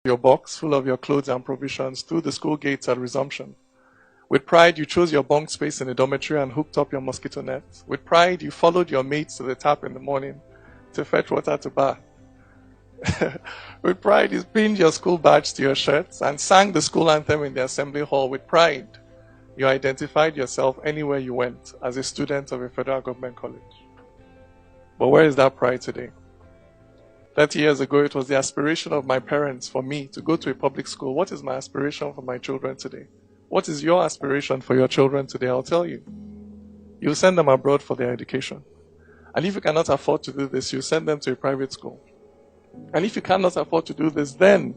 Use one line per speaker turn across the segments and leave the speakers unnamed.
your box full of your clothes and provisions through the school gates at resumption. With pride, you chose your bunk space in the dormitory and hooked up your mosquito net. With pride, you followed your mates to the tap in the morning to fetch water to bath. With pride, you pinned your school badge to your shirts and sang the school anthem in the assembly hall. With pride, you identified yourself anywhere you went as a student of a federal government college. But where is that pride today? 30 years ago, it was the aspiration of my parents for me to go to a public school. What is my aspiration for my children today? What is your aspiration for your children today? I'll tell you. You send them abroad for their education. And if you cannot afford to do this, you send them to a private school. And if you cannot afford to do this, then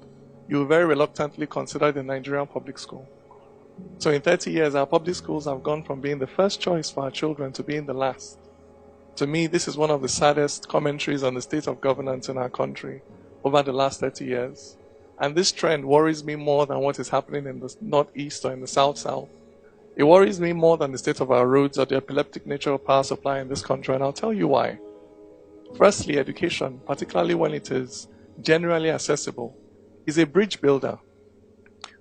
you very reluctantly consider the Nigerian public school. So in 30 years, our public schools have gone from being the first choice for our children to being the last. To me, this is one of the saddest commentaries on the state of governance in our country over the last 30 years. And this trend worries me more than what is happening in the northeast or in the south-south. It worries me more than the state of our roads or the epileptic nature of power supply in this country, and I'll tell you why. Firstly, education, particularly when it is generally accessible, is a bridge builder.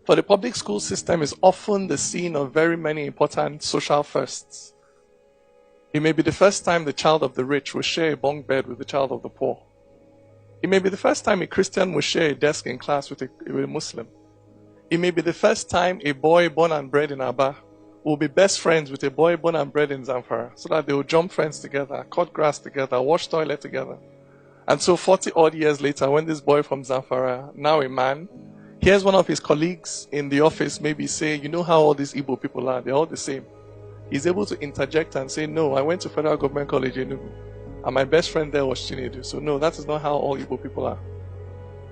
For the public school system is often the scene of very many important social firsts. It may be the first time the child of the rich will share a bunk bed with the child of the poor. It may be the first time a Christian will share a desk in class with a Muslim. It may be the first time a boy born and bred in Aba will be best friends with a boy born and bred in Zamfara, so that they will jump fence together, cut grass together, wash toilet together. And so 40 odd years later, when this boy from Zamfara, now a man, hears one of his colleagues in the office maybe say, you know how all these Igbo people are, they're all the same. He's able to interject and say, no, I went to Federal Government College in Enugu, and my best friend there was Chinedu. So no, that is not how all Igbo people are.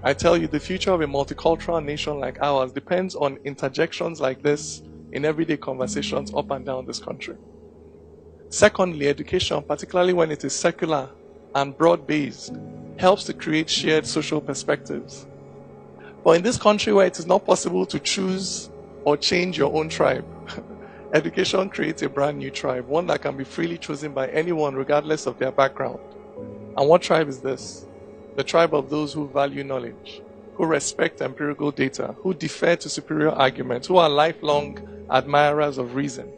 I tell you, the future of a multicultural nation like ours depends on interjections like this in everyday conversations up and down this country. Secondly, education, particularly when it is secular and broad-based, helps to create shared social perspectives. But in this country where it is not possible to choose or change your own tribe, education creates a brand new tribe, one that can be freely chosen by anyone regardless of their background. And what tribe is this? The tribe of those who value knowledge, who respect empirical data, who defer to superior arguments, who are lifelong admirers of reason.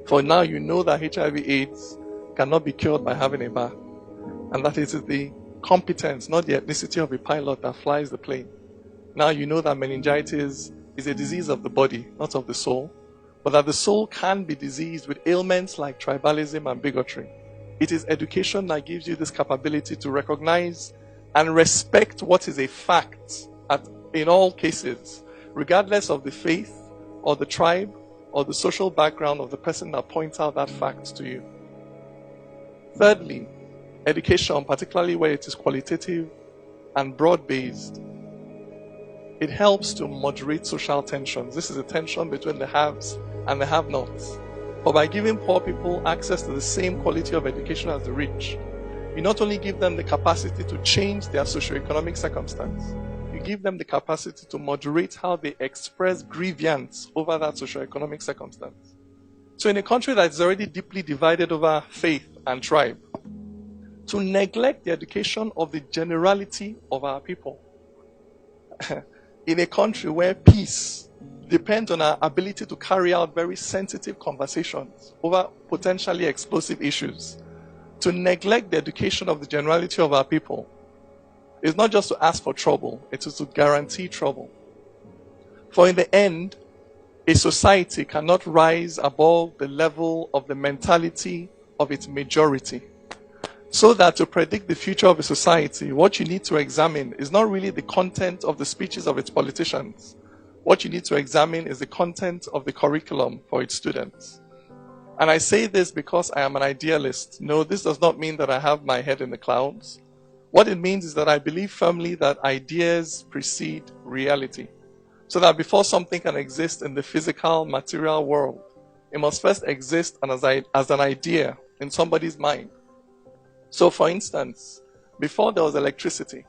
For now you know that HIV/AIDS cannot be cured by having a bath, and that it is the competence, not the ethnicity of a pilot that flies the plane. Now you know that meningitis is a disease of the body, not of the soul, but that the soul can be diseased with ailments like tribalism and bigotry. It is education that gives you this capability to recognize and respect what is a fact in all cases, regardless of the faith or the tribe or the social background of the person that points out that fact to you. Thirdly, education, particularly where it is qualitative and broad-based, it helps to moderate social tensions. This is a tension between the haves and the have-nots. But by giving poor people access to the same quality of education as the rich, you not only give them the capacity to change their socioeconomic circumstance, you give them the capacity to moderate how they express grievance over that socioeconomic circumstance. So in a country that is already deeply divided over faith and tribe, to neglect the education of the generality of our people, in a country where peace depends on our ability to carry out very sensitive conversations over potentially explosive issues, to neglect the education of the generality of our people is not just to ask for trouble, it is to guarantee trouble. For in the end, a society cannot rise above the level of the mentality of its majority. So that to predict the future of a society, what you need to examine is not really the content of the speeches of its politicians. What you need to examine is the content of the curriculum for its students. And I say this because I am an idealist. No, this does not mean that I have my head in the clouds. What it means is that I believe firmly that ideas precede reality. So that before something can exist in the physical, material world, it must first exist as an idea in somebody's mind. So for instance, before there was electricity,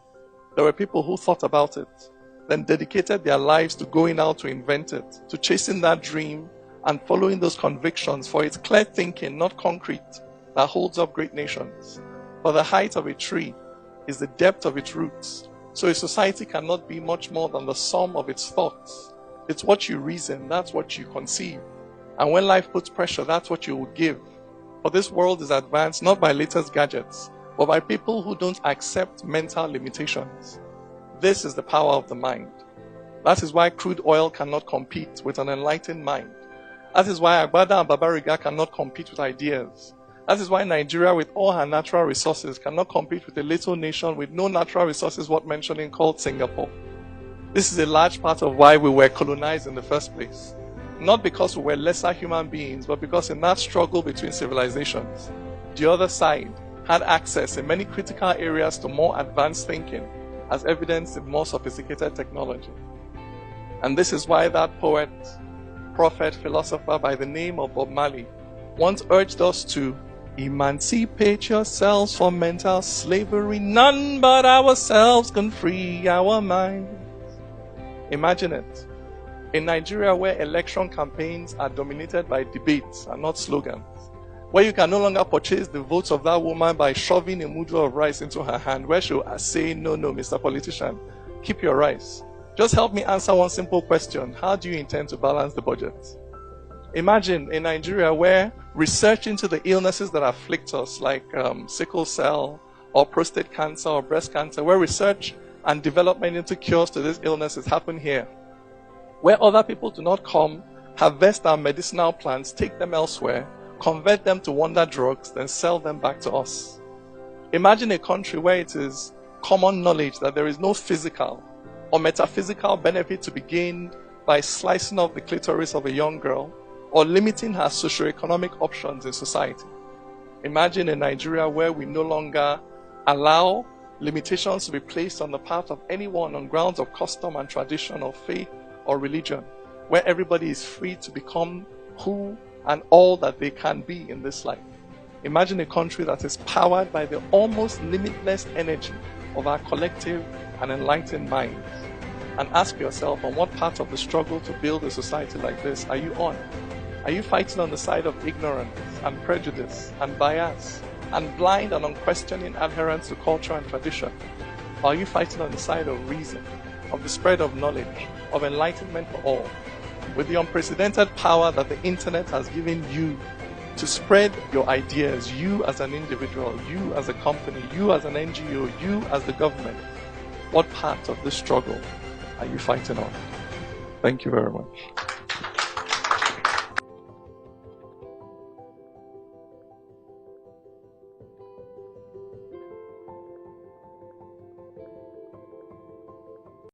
there were people who thought about it, then dedicated their lives to going out to invent it, to chasing that dream and following those convictions, for it's clear thinking, not concrete, that holds up great nations. For the height of a tree is the depth of its roots. So a society cannot be much more than the sum of its thoughts. It's what you reason, that's what you conceive. And when life puts pressure, that's what you will give. For this world is advanced not by latest gadgets, but by people who don't accept mental limitations. This is the power of the mind. That is why crude oil cannot compete with an enlightened mind. That is why Agbada and Babariga cannot compete with ideas. That is why Nigeria, with all her natural resources, cannot compete with a little nation with no natural resources worth mentioning called Singapore. This is a large part of why we were colonized in the first place. Not because we were lesser human beings, but because in that struggle between civilizations, the other side had access in many critical areas to more advanced thinking, as evidenced in more sophisticated technology. And this is why that poet, prophet, philosopher by the name of Bob Marley once urged us to emancipate yourselves from mental slavery. None but ourselves can free our minds. Imagine it. In Nigeria, where election campaigns are dominated by debates and not slogans, where you can no longer purchase the votes of that woman by shoving a mudu of rice into her hand, where she'll say, no, Mr. Politician, keep your rice. Just help me answer one simple question. How do you intend to balance the budget? Imagine in Nigeria where research into the illnesses that afflict us, like sickle cell or prostate cancer or breast cancer, where research and development into cures to these illnesses happen here, where other people do not come, harvest our medicinal plants, take them elsewhere, convert them to wonder drugs, then sell them back to us. Imagine a country where it is common knowledge that there is no physical or metaphysical benefit to be gained by slicing off the clitoris of a young girl or limiting her socioeconomic options in society. Imagine a Nigeria where we no longer allow limitations to be placed on the path of anyone on grounds of custom and tradition or faith or religion, where everybody is free to become who and all that they can be in this life. Imagine a country that is powered by the almost limitless energy of our collective and enlightened minds. And ask yourself, on what part of the struggle to build a society like this are you on? Are you fighting on the side of ignorance and prejudice and bias and blind and unquestioning adherence to culture and tradition? Or are you fighting on the side of reason, of the spread of knowledge, of enlightenment for all, with the unprecedented power that the internet has given you to spread your ideas, you as an individual, you as a company, you as an NGO, you as the government? What part of this struggle are you fighting on? Thank you very much.